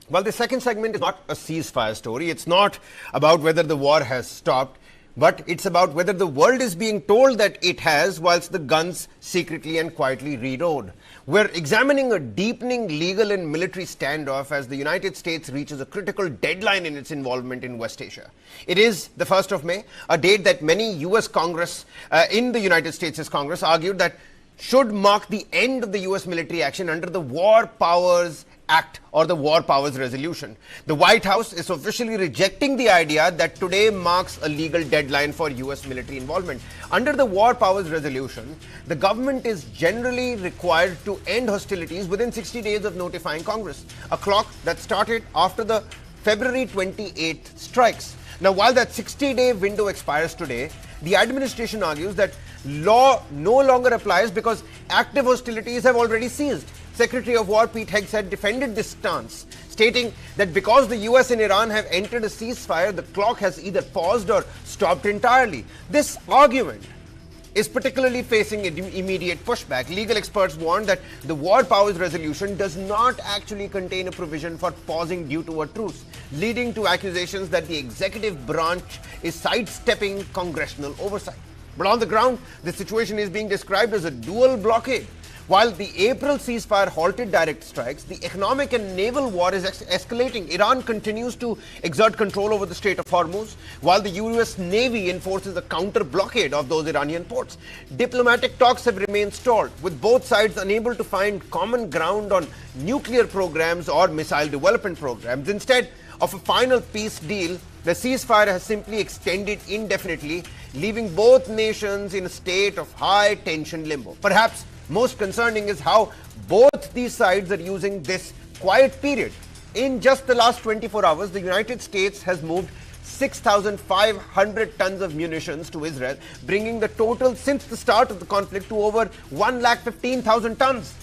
Well, the second segment is not a ceasefire story. It's not about whether the war has stopped, but it's about whether the world is being told that it has, whilst the guns secretly and quietly reload. We're examining a deepening legal and military standoff as the United States reaches a critical deadline in its involvement in West Asia. It is the 1st of May, a date that many U.S. Congress, in the United States' Congress, argued that should mark the end of the U.S. military action under the War Powers Act or the War Powers Resolution. The White House is officially rejecting the idea that today marks a legal deadline for U.S. military involvement. Under the War Powers Resolution, the government is generally required to end hostilities within 60 days of notifying Congress, a clock that started after the February 28th strikes. Now, while that 60-day window expires today, the administration argues that law no longer applies because active hostilities have already ceased. Secretary of War Pete Hegseth defended this stance, stating that because the US and Iran have entered a ceasefire, the clock has either paused or stopped entirely. This argument is particularly facing immediate pushback. Legal experts warn that the War Powers Resolution does not actually contain a provision for pausing due to a truce, leading to accusations that the executive branch is sidestepping congressional oversight. But on the ground, the situation is being described as a dual blockade. While the April ceasefire halted direct strikes, the economic and naval war is escalating. Iran continues to exert control over the Strait of Hormuz, while the US Navy enforces a counter-blockade of those Iranian ports. Diplomatic talks have remained stalled, with both sides unable to find common ground on nuclear programs or missile development programs. Instead of a final peace deal, the ceasefire has simply extended indefinitely, leaving both nations in a state of high-tension limbo. Perhaps most concerning is how both these sides are using this quiet period. In just the last 24 hours, the United States has moved 6,500 tons of munitions to Israel, bringing the total since the start of the conflict to over 115,000 tons.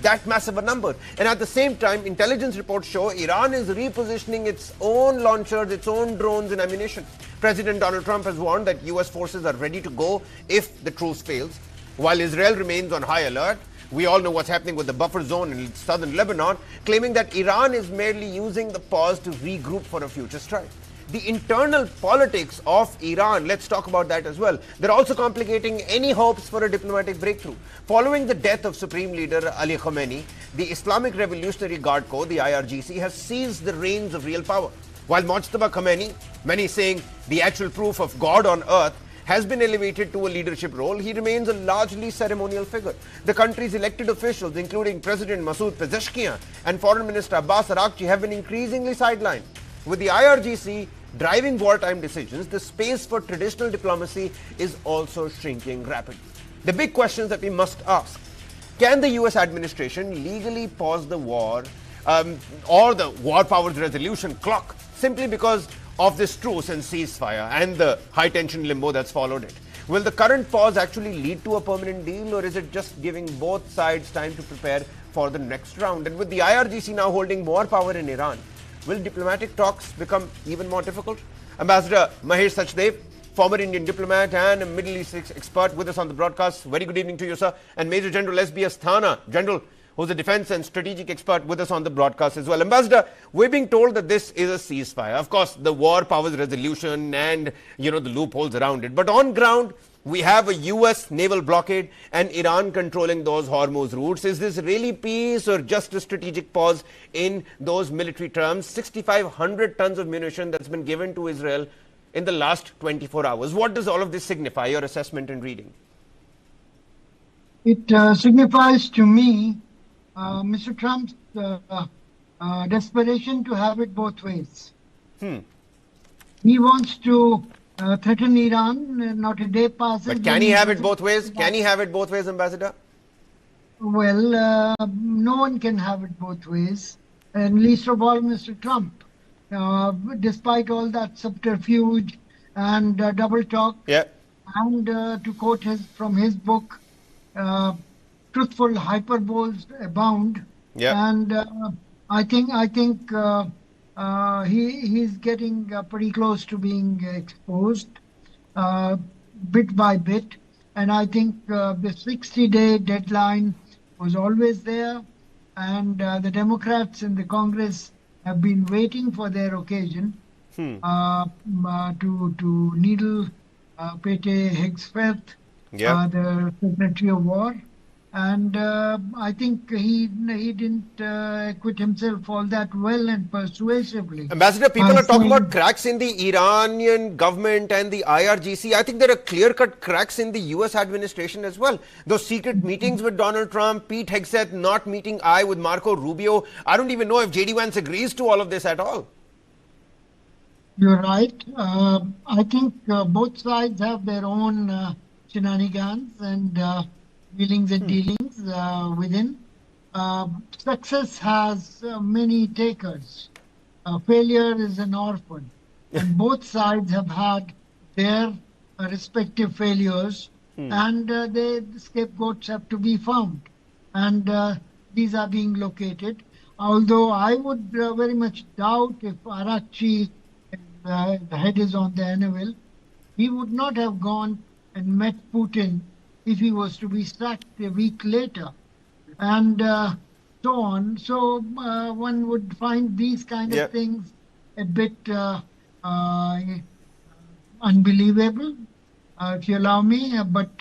That massive a number. And at the same time, intelligence reports show Iran is repositioning its own launchers, its own drones and ammunition. President Donald Trump has warned that US forces are ready to go if the truce fails. While Israel remains on high alert, we all know what's happening with the buffer zone in southern Lebanon, claiming that Iran is merely using the pause to regroup for a future strike. The internal politics of Iran, let's talk about that as well. They're also complicating any hopes for a diplomatic breakthrough. Following the death of Supreme Leader Ali Khamenei, the Islamic Revolutionary Guard Corps, the IRGC, has seized the reins of real power. While Mojtaba Khamenei, many saying the actual proof of God on earth, has been elevated to a leadership role, he remains a largely ceremonial figure. The country's elected officials, including President Masoud Pezeshkian and Foreign Minister Abbas Araghchi, have been increasingly sidelined. With the IRGC driving wartime decisions, the space for traditional diplomacy is also shrinking rapidly. The big questions that we must ask: can the US administration legally pause the war or the War Powers Resolution clock simply because of this truce and ceasefire and the high-tension limbo that's followed it? Will the current pause actually lead to a permanent deal, or is it just giving both sides time to prepare for the next round? And with the IRGC now holding more power in Iran, will diplomatic talks become even more difficult? Ambassador Mahesh Sachdev, former Indian diplomat and a Middle East expert, with us on the broadcast. Very good evening to you, sir. And Major General S.B. Asthana, General, who's a defense and strategic expert, with us on the broadcast as well. Ambassador, we're being told that this is a ceasefire. Of course, the War Powers Resolution and, the loopholes around it. But on ground, we have a US naval blockade and Iran controlling those Hormuz routes. Is this really peace or just a strategic pause in those military terms? 6,500 tons of munition that's been given to Israel in the last 24 hours. What does all of this signify, your assessment and reading? It signifies to me Mr. Trump's desperation to have it both ways. He wants to threaten Iran, not a day passes. But can he have it both ways? Can he have it both ways, Ambassador? Well, no one can have it both ways, and least of all Mr. Trump. Despite all that subterfuge and double talk, and to quote from his book, truthful hyperboles abound. And I think he's getting pretty close to being exposed bit by bit. And I think the 60-day deadline was always there. And the Democrats in the Congress have been waiting for their occasion to needle Pete Hegseth, Yeah. the Secretary of War, and I think he didn't acquit himself all that well and persuasively Ambassador, by people are talking about saying, cracks in the Iranian government and the IRGC. I think there are clear-cut cracks in the US administration as well. Those secret meetings with Donald Trump, Pete Hegseth not meeting eye with Marco Rubio. I don't even know if JD Vance agrees to all of this at all. "You're right. I think both sides have their own shenanigans and wheelings and dealings within. Success has many takers. Failure is an orphan, and both sides have had their respective failures, and the scapegoats have to be found, and these are being located. Although I would very much doubt if Arakchi, the head is on the anvil, he would not have gone and met Putin if he was to be sacked a week later, and so on. So one would find these kind Yeah. of things a bit unbelievable, if you allow me. But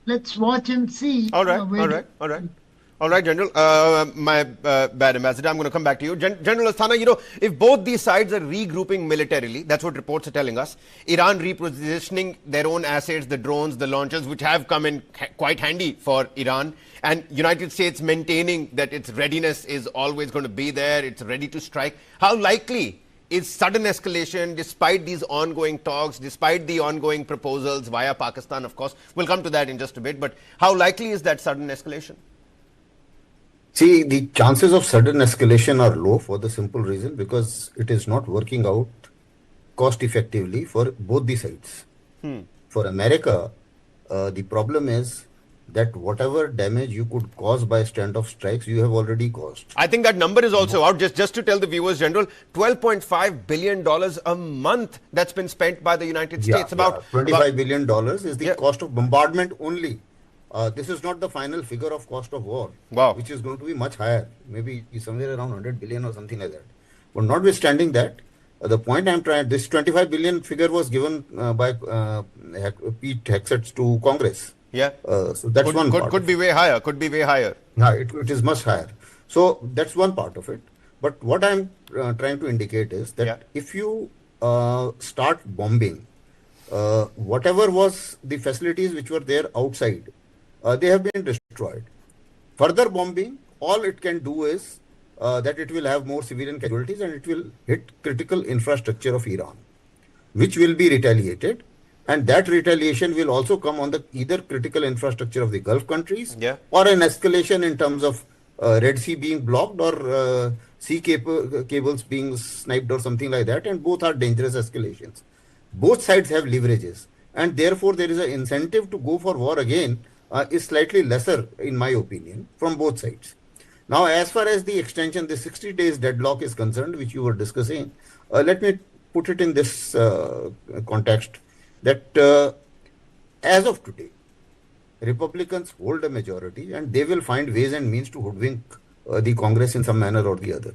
let's watch and see. All right, Where all right, all right. All right, General. My bad, Ambassador. I'm going to come back to you. General Asthana, if both these sides are regrouping militarily, that's what reports are telling us. Iran repositioning their own assets, the drones, the launchers, which have come in quite handy for Iran, and United States maintaining that its readiness is always going to be there, it's ready to strike. How likely is sudden escalation despite these ongoing talks, despite the ongoing proposals via Pakistan, of course? We'll come to that in just a bit, but how likely is that sudden escalation? See, the chances of sudden escalation are low for the simple reason because it is not working out cost effectively for both the sides. For America, the problem is that whatever damage you could cause by standoff strikes, you have already caused. I think that number is also out. Just to tell the viewers, General, $12.5 billion a month that's been spent by the United States. $25 billion is the Yeah. cost of bombardment only. This is not the final figure of cost of war, Wow. which is going to be much higher, maybe somewhere around 100 billion or something like that. But notwithstanding that, the point I'm trying, this 25 billion figure was given by Pete Hegseth to Congress. Yeah. So that's one part. Could be way higher. Could be way higher. Yeah, it is much higher. So that's one part of it. But what I'm trying to indicate is that Yeah. if you start bombing, whatever was the facilities which were there outside, they have been destroyed. Further bombing, all it can do is that it will have more civilian casualties and it will hit critical infrastructure of Iran, which will be retaliated. And that retaliation will also come on the either critical infrastructure of the Gulf countries Yeah. or an escalation in terms of Red Sea being blocked or sea cables being sniped or something like that. And both are dangerous escalations. Both sides have leverages. And therefore, there is an incentive to go for war again is slightly lesser, in my opinion, from both sides. Now, as far as the extension, the 60 days deadlock is concerned, which you were discussing, let me put it in this context that as of today, Republicans hold a majority and they will find ways and means to hoodwink the Congress in some manner or the other.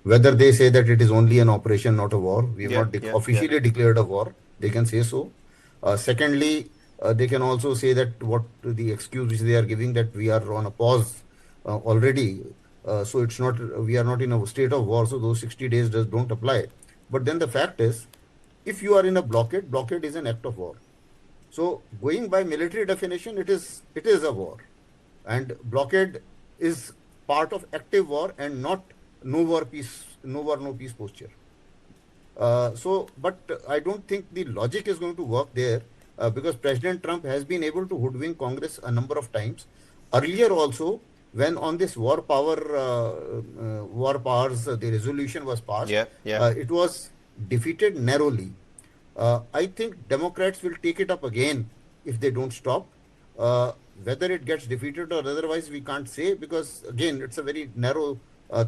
Whether they say that it is only an operation, not a war, we have not officially declared a war, they can say so. Secondly, they can also say that what the excuse which they are giving that we are on a pause already, so it's not, we are not in a state of war, so those 60 days don't apply. But then the fact is, if you are in a blockade, blockade is an act of war. So going by military definition, it is a war, and blockade is part of active war and not no war no peace posture. But I don't think the logic is going to work there because President Trump has been able to hoodwink Congress a number of times. Earlier also, when on this war powers, the resolution was passed, it was defeated narrowly. I think Democrats will take it up again if they don't stop. Whether it gets defeated or otherwise, we can't say because, again, it's a very narrow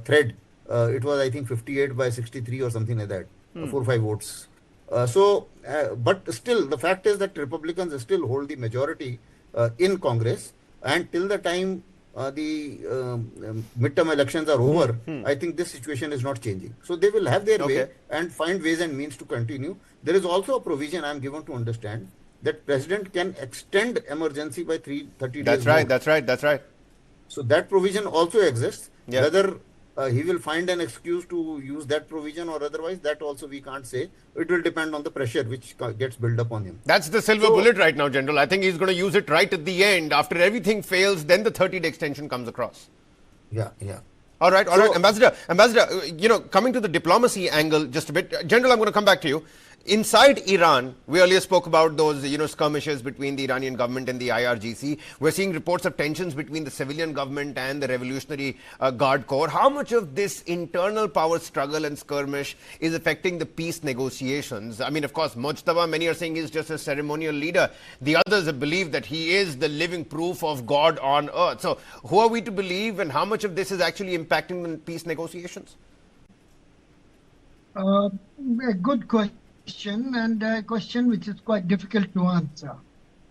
thread. It was, I think, 58 by 63 or something like that, 4 or 5 votes. But still, the fact is that Republicans still hold the majority in Congress, and till the time the midterm elections are over, I think this situation is not changing. So they will have their way Okay. and find ways and means to continue. There is also a provision I am given to understand that president can extend emergency by 30 days That's right. more. That's right. That's right. So that provision also exists. Yeah. Whether he will find an excuse to use that provision or otherwise, that also we can't say. It will depend on the pressure which gets built up on him. That's the silver So, bullet right now, General. I think he's going to use it right at the end. After everything fails, then the 30-day extension comes across. yeah, yeah. All right, all right. So- Ambassador, coming to the diplomacy angle just a bit. General, I'm going to come back to you. Inside Iran, we earlier spoke about those, skirmishes between the Iranian government and the IRGC. We're seeing reports of tensions between the civilian government and the Revolutionary Guard Corps. How much of this internal power struggle and skirmish is affecting the peace negotiations? I mean, of course, Mujtaba, many are saying he's just a ceremonial leader. The others believe that he is the living proof of God on earth. So who are we to believe, and how much of this is actually impacting the peace negotiations? A good question, and a question which is quite difficult to answer.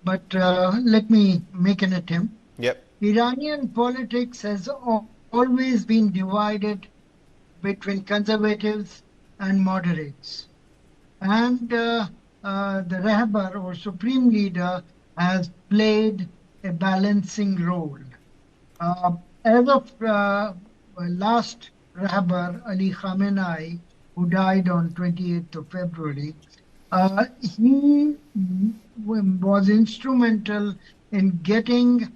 But let me make an attempt. Yep. Iranian politics has always been divided between conservatives and moderates. And the Rahbar or supreme leader has played a balancing role. As of last Rahbar, Ali Khamenei, who died on 28th of February, he was instrumental in getting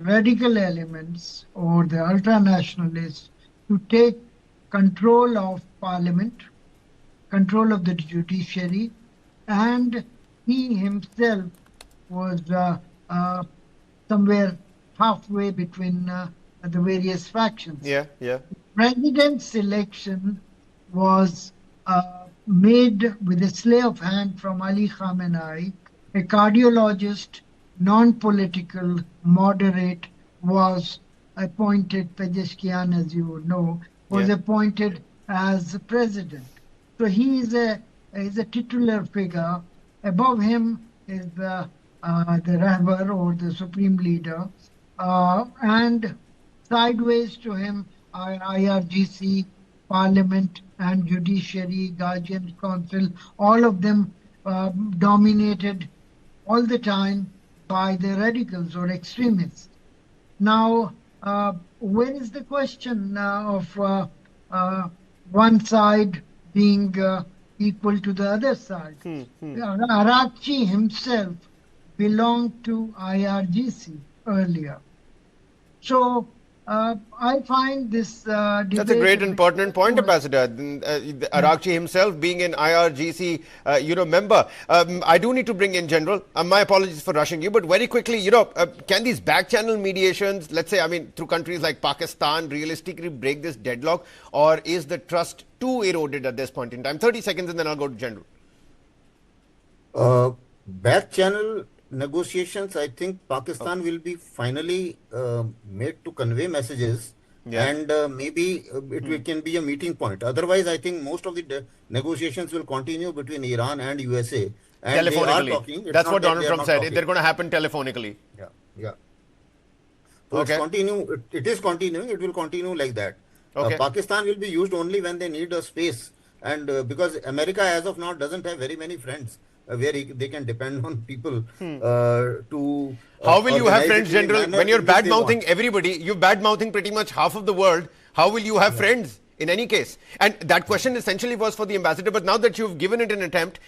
radical elements or the ultra-nationalists to take control of parliament, control of the judiciary, and he himself was somewhere halfway between the various factions. Yeah, yeah. President's election was made with a slay of hand from Ali Khamenei. A cardiologist, non-political, moderate, was appointed, Pezeshkian, as you would know, was appointed as president. So he is a titular figure. Above him is the Rahbar or the supreme leader, and sideways to him are IRGC, Parliament and Judiciary, Guardians Council, all of them dominated all the time by the radicals or extremists. Now, where is the question of one side being equal to the other side? Araqchi himself belonged to IRGC earlier. So, I find this debate... That's a great and pertinent point, Ambassador. Araqchi himself being an IRGC, member. I do need to bring in General. My apologies for rushing you, but very quickly, can these back-channel mediations, let's say, through countries like Pakistan, realistically break this deadlock, or is the trust too eroded at this point in time? 30 seconds, and then I'll go to General. Back-channel negotiations, I think Pakistan will be finally made to convey messages, and maybe can be a meeting point. Otherwise, I think most of the negotiations will continue between Iran and USA. And they are talking. That's what Donald Trump said. They're going to happen telephonically. Yeah, yeah. So it's continue. It is continuing. It will continue like that. Pakistan will be used only when they need a space, and because America, as of now, doesn't have very many friends. Where they can depend on people to... How will you have friends, General? When you're bad-mouthing everybody, you're bad-mouthing pretty much half of the world. How will you have friends in any case? And that question essentially was for the ambassador, but now that you've given it an attempt,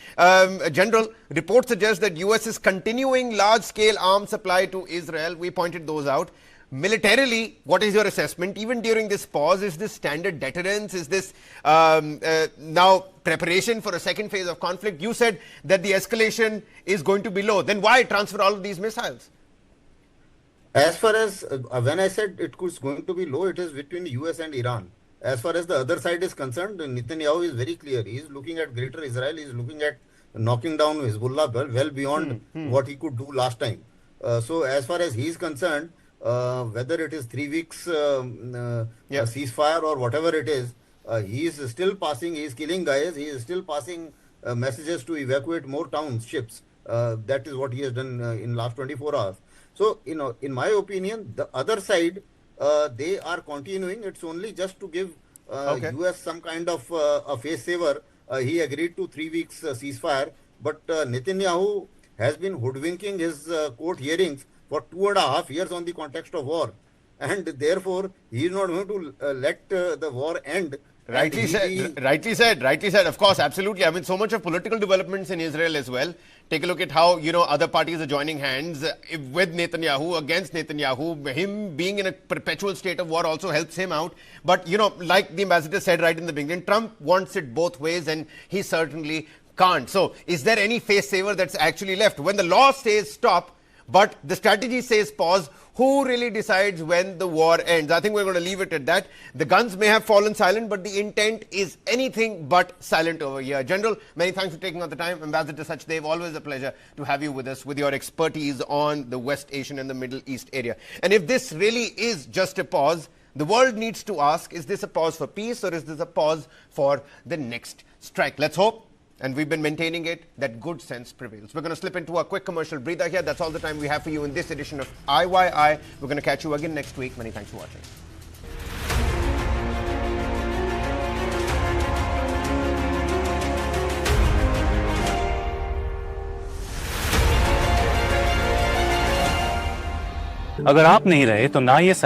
General, reports suggest that US is continuing large-scale arms supply to Israel. We pointed those out. Militarily, what is your assessment? Even during this pause, is this standard deterrence? Is this now preparation for a second phase of conflict? You said that the escalation is going to be low. Then why transfer all of these missiles? As far as, when I said it was going to be low, it is between US and Iran. As far as the other side is concerned, Netanyahu is very clear. He is looking at greater Israel. He is looking at knocking down Hezbollah well beyond what he could do last time. So as far as he is concerned, whether it is 3 weeks ceasefire or whatever it is, he is still passing, he is killing guys, he is still passing messages to evacuate more towns, ships. That is what he has done in last 24 hours. So, in my opinion, the other side, they are continuing. It's only just to give Okay. US some kind of a face saver. He agreed to 3 weeks ceasefire, but Netanyahu has been hoodwinking his court hearings for 2.5 years on the context of war, and therefore he is not going to let the war end. And Rightly said, rightly said, rightly said. Of course, absolutely. I mean, so much of political developments in Israel as well. Take a look at how, other parties are joining hands with Netanyahu, against Netanyahu. Him being in a perpetual state of war also helps him out. But, like the ambassador said right in the beginning, Trump wants it both ways, and he certainly can't. So, is there any face saver that's actually left? When the law says stop, but the strategy says pause, who really decides when the war ends? I think we're going to leave it at that. The guns may have fallen silent, but the intent is anything but silent over here. General, many thanks for taking out the time. Ambassador Sachdev, always a pleasure to have you with us with your expertise on the West Asian and the Middle East area. And if this really is just a pause, the world needs to ask, is this a pause for peace or is this a pause for the next strike? Let's hope. And we've been maintaining it, that good sense prevails. We're going to slip into a quick commercial breather here. That's all the time we have for you in this edition of IYI. We're going to catch you again next week. Many thanks for watching. अगर आप नहीं रहे तो ना ये